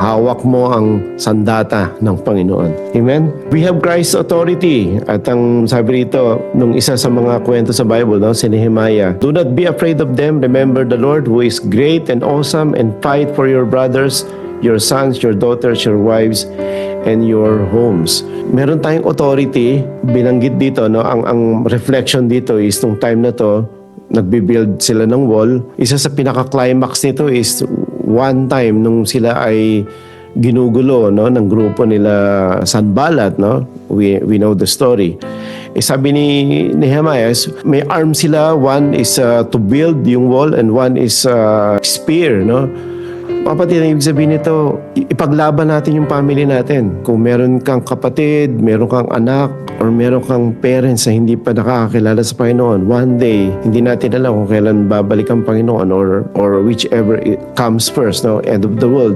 hawak mo ang sandata ng Panginoon. Amen? We have Christ's authority. At ang sabi rito, nung isa sa mga kwento sa Bible, no, si Nehemiah, do not be afraid of them. Remember the Lord who is great and awesome, and fight for your brothers, your sons, your daughters, your wives, and your homes. Meron tayong authority, binanggit dito, no, ang reflection dito is nung time na to, nagbi-build sila ng wall. Isa sa pinaka-climax nito is one time nung sila ay ginugulo, no, ng grupo nila Sanballat, no? We know the story. Sabi ni Nehemiah, may arm sila. One is to build yung wall and one is spear, no? Kapatid, ang ibig sabihin nito, ipaglaban natin yung family natin. Kung meron kang kapatid, meron kang anak, or meron kang parents na hindi pa nakakakilala sa Panginoon, one day, hindi natin alam kung kailan babalik ang Panginoon or whichever it comes first, no, end of the world.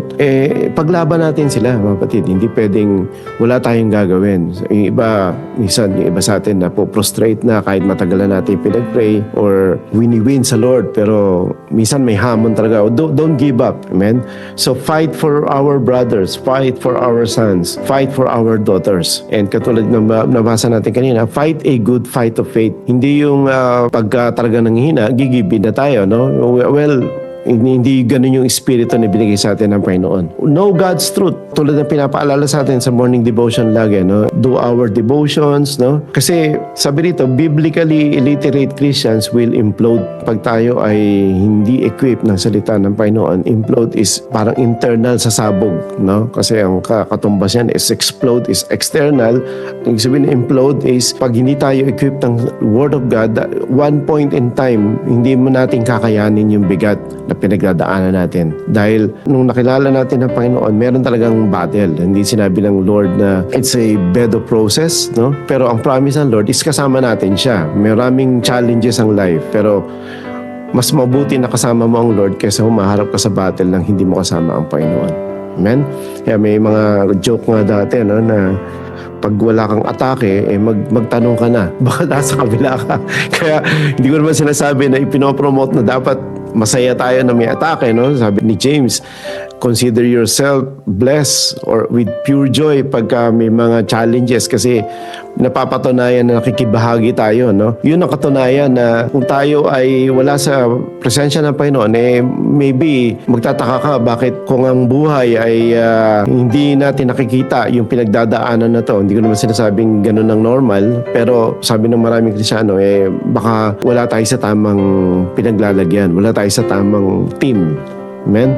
Paglaban natin sila, mga kapatid. Hindi pwedeng wala tayong gagawin. Yung iba, minsan, yung iba sa atin na po prostrate na kahit matagal na natin pinag-pray or wini-win sa Lord, pero minsan may hamon talaga. Don't give up. Amen? So, fight for our brothers, fight for our sons, fight for our daughters. And katulad ng nabasa natin kanina, fight a good fight of faith. Hindi yung pagka talaga nanghihina, gigibin na tayo, no? Well, hindi ganun yung espiritu na binigay sa atin ng Panginoon. Know God's truth. Tulad ng pinapaalala sa atin sa morning devotion lagi, no? Do our devotions, no? Kasi sabi rito, biblically illiterate Christians will implode. Pag tayo ay hindi equipped ng salita ng Panginoon, implode is parang internal sa sabog, no? Kasi ang katumbas yan is explode is external. Ang sabihin implode is pag hindi tayo equipped ng Word of God, one point in time, hindi mo natin kakayanin yung bigat na pinagdadaanan natin. Dahil nung nakilala natin ang Panginoon, meron talagang battle. Hindi sinabi ng Lord na it's a bed of process, no? Pero ang promise ng Lord is kasama natin siya. Maraming challenges ang life, pero mas mabuti na kasama mo ang Lord kaysa humaharap ka sa battle nang hindi mo kasama ang Panginoon. Amen? Kaya may mga joke nga dati, no, na pag wala kang atake, magtanong ka na. Baka nasa kabila ka. Kaya hindi ko naman sinasabi na ipinopromote na dapat masaya tayo na may atake, no? Sabi ni James, consider yourself blessed or with pure joy pagka may mga challenges kasi napapatunayan na nakikibahagi tayo, no? Yun ang katunayan na kung tayo ay wala sa presensya ng Panginoon, maybe magtataka ka bakit kung ang buhay ay hindi natin nakikita yung pinagdadaanan na to. Hindi ko naman sinasabing ganun ang normal, pero sabi ng maraming Kristyano, baka wala tayo sa tamang pinaglalagyan, wala tayo sa tamang team. Amen?